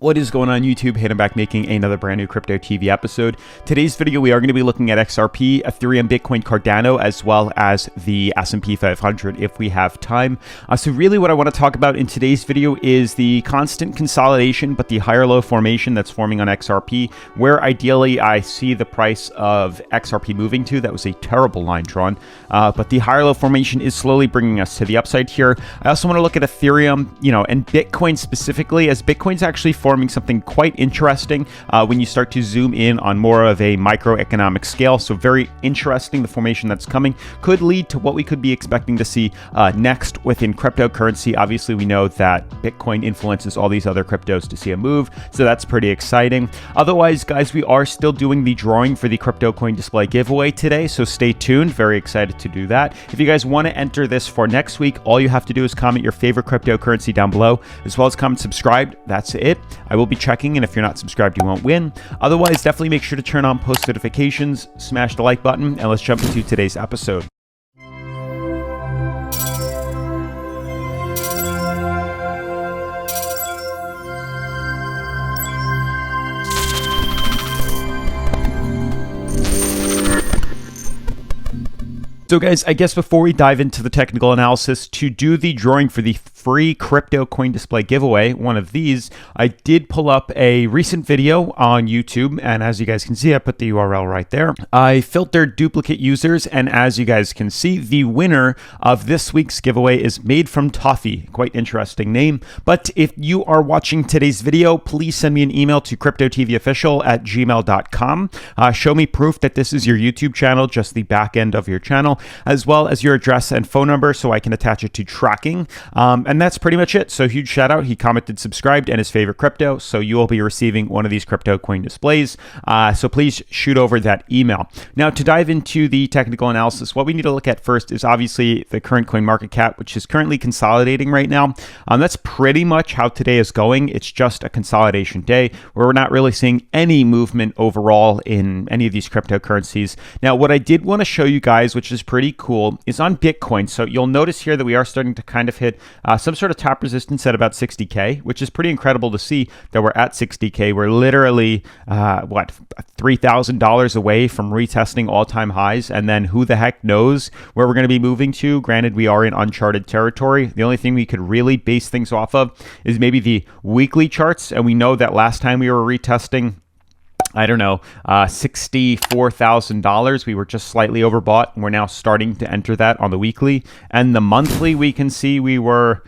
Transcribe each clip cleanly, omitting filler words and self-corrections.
What is going on YouTube? Hayden back making another brand new Crypto TV episode. Today's video, we are going to be looking at XRP, Ethereum, Bitcoin, Cardano, as well as the S&P 500 if we have time. So really what I want to talk about in today's video is the constant consolidation, but the higher low formation that's forming on XRP, where ideally I see the price of XRP moving to. That was a terrible line drawn, but the higher low formation is slowly bringing us to the upside here. I also want to look at Ethereum, and Bitcoin specifically, as Bitcoin's actually forming something quite interesting when you start to zoom in on more of a microeconomic scale. So very interesting. The formation that's coming could lead to what we could be expecting to see next within cryptocurrency. Obviously, we know that Bitcoin influences all these other cryptos to see a move, so that's pretty exciting. Otherwise, guys, we are still doing the drawing for the crypto coin display giveaway today, so stay tuned. Very excited to do that. If you guys want to enter this for next week, all you have to do is comment your favorite cryptocurrency down below, as well as comment subscribed. That's it. I will be checking, and if you're not subscribed, you won't win. Otherwise, definitely make sure to turn on post notifications, smash the like button, and let's jump into today's episode. So guys, I guess before we dive into the technical analysis, to do the drawing for the free crypto coin display giveaway, one of these, I did pull up a recent video on YouTube, and as you guys can see, I put the URL right there. I filtered duplicate users, and as you guys can see, the winner of this week's giveaway is Made from Toffee. Quite interesting name. But if you are watching today's video, please send me an email to cryptotvofficial@gmail.com. Show me proof that this is your YouTube channel, just the back end of your channel, as well as your address and phone number so I can attach it to tracking. And that's pretty much it. So huge shout out. He commented subscribed and his favorite crypto. So you will be receiving one of these crypto coin displays. So please shoot over that email. Now to dive into the technical analysis, what we need to look at first is obviously the current coin market cap, which is currently consolidating right now. That's pretty much how today is going. It's just a consolidation day where we're not really seeing any movement overall in any of these cryptocurrencies. Now, what I did want to show you guys, which is pretty cool, is on Bitcoin. So you'll notice here that we are starting to kind of hit some sort of top resistance at about 60K, which is pretty incredible to see that we're at 60K. We're literally, $3,000 away from retesting all-time highs. And then who the heck knows where we're going to be moving to? Granted, we are in uncharted territory. The only thing we could really base things off of is maybe the weekly charts. And we know that last time we were retesting, I don't know, $64,000. We were just slightly overbought, and we're now starting to enter that on the weekly. And the monthly, we can see we were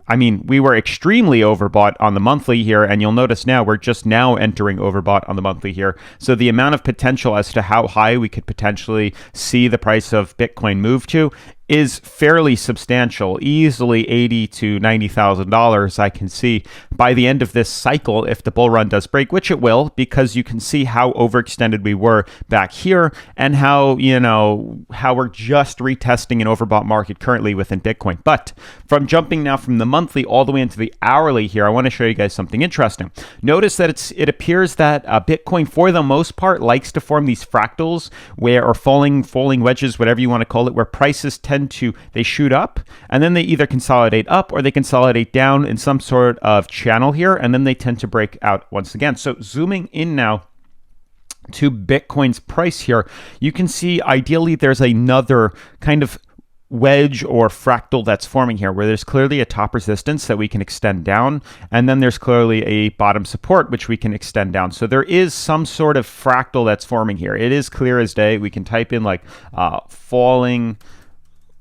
extremely overbought on the monthly here, and you'll notice now we're just now entering overbought on the monthly here. So the amount of potential as to how high we could potentially see the price of Bitcoin move to is fairly substantial, easily $80,000 to $90,000. I can see by the end of this cycle, if the bull run does break, which it will, because you can see how overextended we were back here and how we're just retesting an overbought market currently within Bitcoin. But from jumping now from the monthly all the way into the hourly here, I want to show you guys something interesting. Notice that it appears that Bitcoin, for the most part, likes to form these fractals or falling wedges, whatever you want to call it, where prices they shoot up and then they either consolidate up or they consolidate down in some sort of channel here, and then they tend to break out once again. So zooming in now to Bitcoin's price here, you can see ideally there's another kind of wedge or fractal that's forming here, where there's clearly a top resistance that we can extend down, and then there's clearly a bottom support which we can extend down. So there is some sort of fractal that's forming here. It is clear as day. We can type in like falling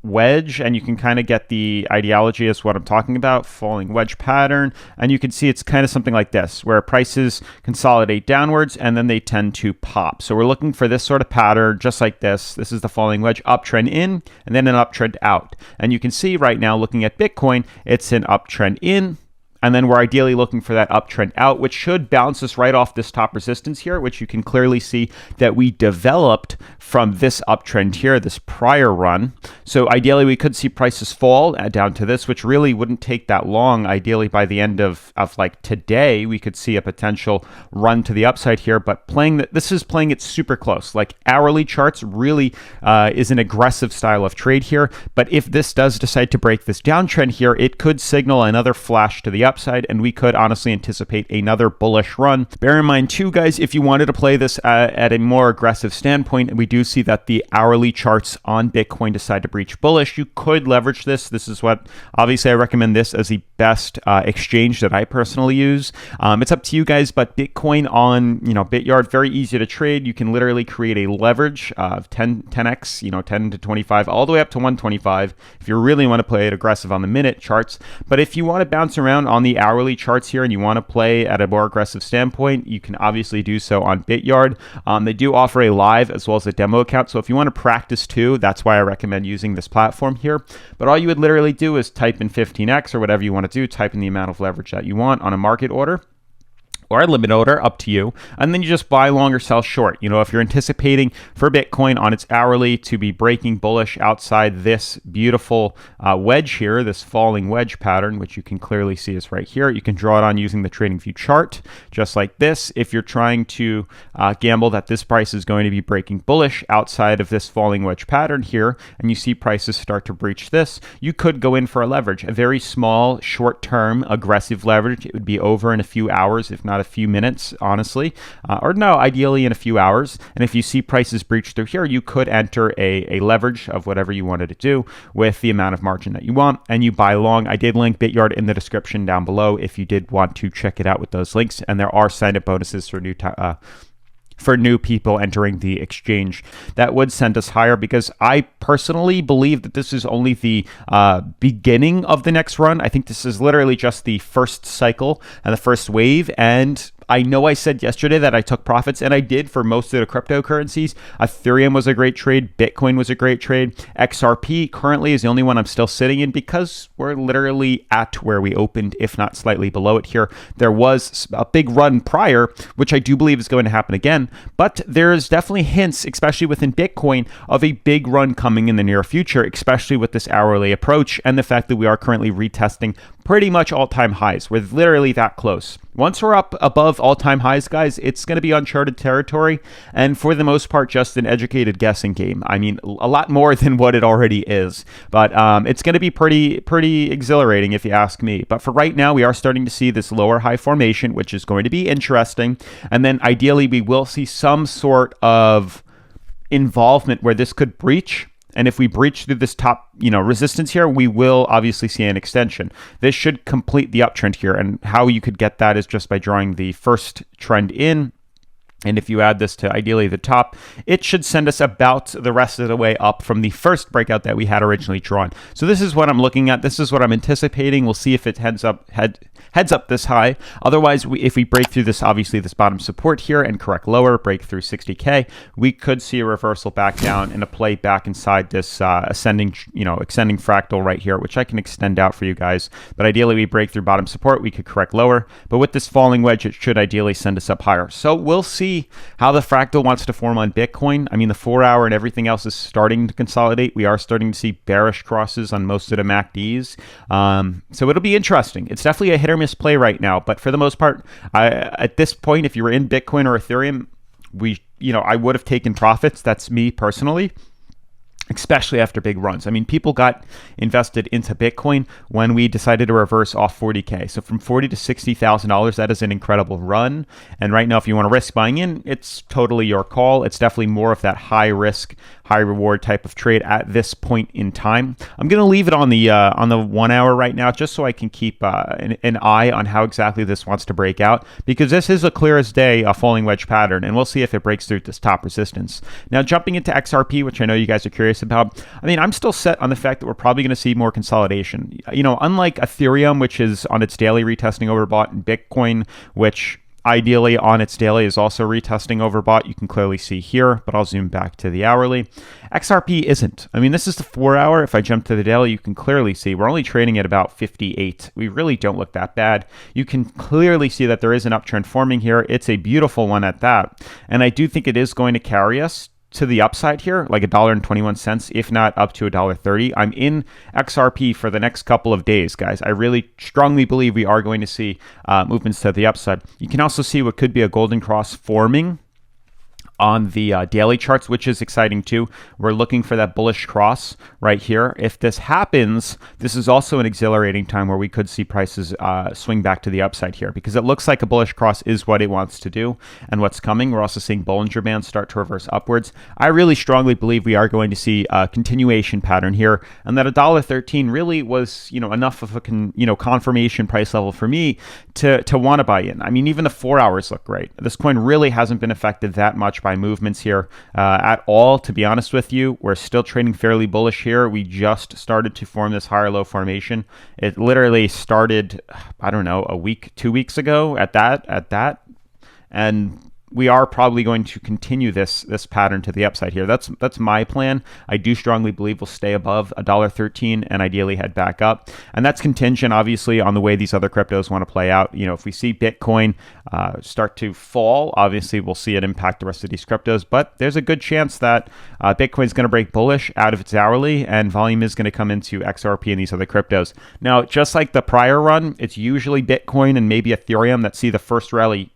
wedge, and you can kind of get the ideology as what I'm talking about, falling wedge pattern, and you can see it's kind of something like this, where prices consolidate downwards and then they tend to pop. So we're looking for this sort of pattern just like this. This is the falling wedge, uptrend in and then an uptrend out. And you can see right now, looking at Bitcoin, it's an uptrend in, and then we're ideally looking for that uptrend out, which should bounce us right off this top resistance here, which you can clearly see that we developed from this uptrend here, this prior run. So ideally, we could see prices fall down to this, which really wouldn't take that long. Ideally, by the end of like today, we could see a potential run to the upside here. But this is playing it super close. Like hourly charts really is an aggressive style of trade here. But if this does decide to break this downtrend here, it could signal another flash to the upside, and we could honestly anticipate another bullish run. Bear in mind too, guys, if you wanted to play this at a more aggressive standpoint, and we do see that the hourly charts on Bitcoin decide to breach bullish, you could leverage this. This is what, obviously, I recommend this as the best exchange that I personally use. It's up to you guys, but Bitcoin on, Bityard, very easy to trade. You can literally create a leverage of 10x, 10 to 25, all the way up to 125 if you really want to play it aggressive on the minute charts. But if you want to bounce around on the hourly charts here and you want to play at a more aggressive standpoint, you can obviously do so on Bityard. They do offer a live as well as a demo account. So if you want to practice too, that's why I recommend using this platform here. But all you would literally do is type in 15x or whatever you want to do, type in the amount of leverage that you want on a market order or a limit order, up to you. And then you just buy long or sell short. If you're anticipating for Bitcoin on its hourly to be breaking bullish outside this beautiful wedge here, this falling wedge pattern, which you can clearly see is right here. You can draw it on using the TradingView chart, just like this. If you're trying to gamble that this price is going to be breaking bullish outside of this falling wedge pattern here, and you see prices start to breach this, you could go in for a leverage, a very small, short-term, aggressive leverage. It would be over in a few hours, if not a few minutes, honestly, or no, ideally in a few hours. And if you see prices breach through here, you could enter a leverage of whatever you wanted to do with the amount of margin that you want, and you buy long. I did link Bityard in the description down below if you did want to check it out with those links, and there are sign-up bonuses for new people entering the exchange that would send us higher, because I personally believe that this is only the beginning of the next run. I think this is literally just the first cycle and the first wave, and I know I said yesterday that I took profits, and I did for most of the cryptocurrencies. Ethereum was a great trade. Bitcoin was a great trade. XRP currently is the only one I'm still sitting in because we're literally at where we opened, if not slightly below it here. There was a big run prior, which I do believe is going to happen again, but there's definitely hints, especially within Bitcoin, of a big run coming in the near future, especially with this hourly approach and the fact that we are currently retesting pretty much all-time highs. We're literally that close. Once we're up above all-time highs, guys, it's going to be uncharted territory, and for the most part, just an educated guessing game. I mean, a lot more than what it already is, but it's going to be pretty exhilarating if you ask me. But for right now, we are starting to see this lower high formation, which is going to be interesting, and then ideally, we will see some sort of involvement where this could breach. And if we breach through this top, resistance here, we will obviously see an extension. This should complete the uptrend here. And how you could get that is just by drawing the first trend in. And if you add this to ideally the top, it should send us about the rest of the way up from the first breakout that we had originally drawn. So this is what I'm looking at. This is what I'm anticipating. We'll see if it heads up this high. Otherwise, if we break through this, obviously this bottom support here and correct lower, break through 60K, we could see a reversal back down and a play back inside this ascending fractal right here, which I can extend out for you guys. But ideally, we break through bottom support, we could correct lower. But with this falling wedge, it should ideally send us up higher. So we'll see how the fractal wants to form on Bitcoin. I mean, the 4-hour and everything else is starting to consolidate. We are starting to see bearish crosses on most of the MACDs. So it'll be interesting. It's definitely a hit or miss play right now. But for the most part, at this point, if you were in Bitcoin or Ethereum, I would have taken profits. That's me personally, especially after big runs. I mean, people got invested into Bitcoin when we decided to reverse off 40K. So from $40,000 to $60,000, that is an incredible run. And right now, if you want to risk buying in, it's totally your call. It's definitely more of that high risk, high reward type of trade at this point in time. I'm going to leave it on the 1 hour right now, just so I can keep an eye on how exactly this wants to break out, because this is a clear as day, a falling wedge pattern, and we'll see if it breaks through this top resistance. Now, jumping into XRP, which I know you guys are curious about, I mean, I'm still set on the fact that we're probably going to see more consolidation. Unlike Ethereum, which is on its daily retesting overbought, and Bitcoin, which ideally on its daily is also retesting overbought, you can clearly see here, but I'll zoom back to the hourly. XRP isn't. I mean, this is the 4-hour. If I jump to the daily, you can clearly see we're only trading at about 58. We really don't look that bad. You can clearly see that there is an uptrend forming here. It's a beautiful one at that. And I do think it is going to carry us to the upside here, like $1.21, if not up to $1.30. I'm in XRP for the next couple of days, guys. I really strongly believe we are going to see movements to the upside. You can also see what could be a golden cross forming on the daily charts, which is exciting too. We're looking for that bullish cross right here. If this happens, this is also an exhilarating time where we could see prices swing back to the upside here, because it looks like a bullish cross is what it wants to do and what's coming. We're also seeing Bollinger Bands start to reverse upwards. I really strongly believe we are going to see a continuation pattern here, and that $1.13 really was, enough of a confirmation price level for me to want to buy in. I mean, even the 4 hours look great. This coin really hasn't been affected that much by movements here at all, to be honest with you. We're still trading fairly bullish here. We just started to form this higher low formation. It literally started, I don't know, a week, 2 weeks ago at that. And we are probably going to continue this pattern to the upside here. That's my plan. I do strongly believe we'll stay above $1.13 and ideally head back up. And that's contingent, obviously, on the way these other cryptos want to play out. If we see Bitcoin start to fall, obviously we'll see it impact the rest of these cryptos. But there's a good chance that Bitcoin is going to break bullish out of its hourly, and volume is going to come into XRP and these other cryptos. Now, just like the prior run, it's usually Bitcoin and maybe Ethereum that see the first rally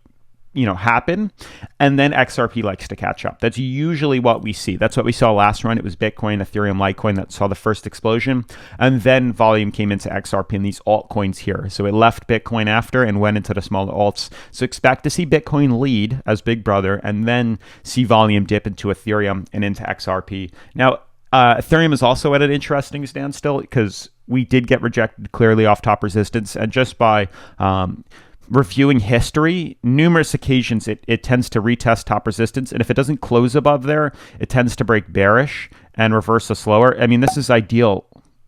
happen, and then XRP likes to catch up. That's usually what we see. That's what we saw last run. It was Bitcoin, Ethereum, Litecoin that saw the first explosion, and then volume came into XRP and these altcoins here. So it left Bitcoin after and went into the smaller alts. So expect to see Bitcoin lead as big brother, and then see volume dip into Ethereum and into XRP. Now, Ethereum is also at an interesting standstill because we did get rejected clearly off top resistance, and just by reviewing history, numerous occasions it tends to retest top resistance, and if it doesn't close above there, it tends to break bearish and reverse a slower. I mean, this is ideal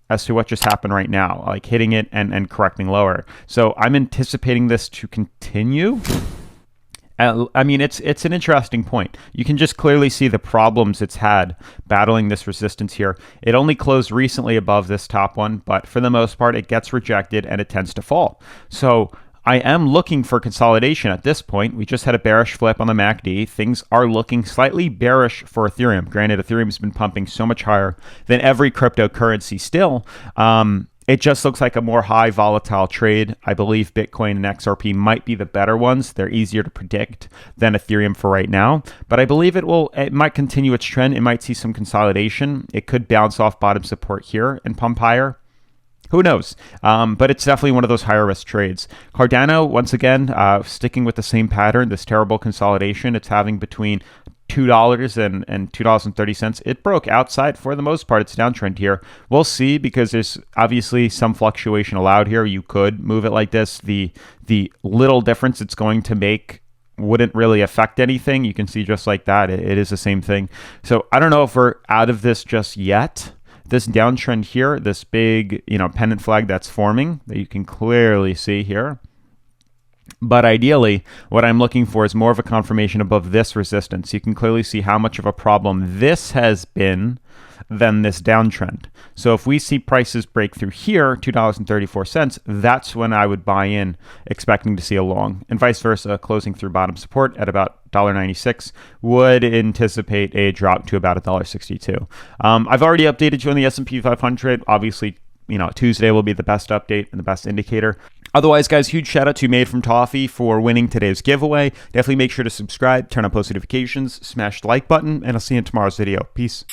as to what just happened right now, like hitting it and correcting lower. So I'm anticipating this to continue. I mean, it's an interesting point. You can just clearly see the problems it's had battling this resistance here. It only closed recently above this top one, but for the most part, it gets rejected and it tends to fall. So I am looking for consolidation at this point. We just had a bearish flip on the MACD. Things are looking slightly bearish for Ethereum. Granted, Ethereum has been pumping so much higher than every cryptocurrency still. It just looks like a more high volatile trade. I believe Bitcoin and XRP might be the better ones. They're easier to predict than Ethereum for right now. But I believe it might continue its trend. It might see some consolidation. It could bounce off bottom support here and pump higher. Who knows? But it's definitely one of those higher risk trades. Cardano, once again, sticking with the same pattern, this terrible consolidation it's having between $2 and $2.30. It broke outside for the most part. It's downtrend here. We'll see, because there's obviously some fluctuation allowed here. You could move it like this. The little difference it's going to make wouldn't really affect anything. You can see just like that. It is the same thing. So I don't know if we're out of this just yet. This downtrend here, this big, pennant flag that's forming that you can clearly see here. But ideally, what I'm looking for is more of a confirmation above this resistance. You can clearly see how much of a problem this has been than this downtrend. So if we see prices break through here, $2.34, that's when I would buy in, expecting to see a long, and vice versa, closing through bottom support at about $1.96 would anticipate a drop to about $1.62. I've already updated you on the S&P 500. Obviously, Tuesday will be the best update and the best indicator. Otherwise, guys, huge shout out to Made from Toffee for winning today's giveaway. Definitely make sure to subscribe, turn on post notifications, smash the like button, and I'll see you in tomorrow's video. Peace.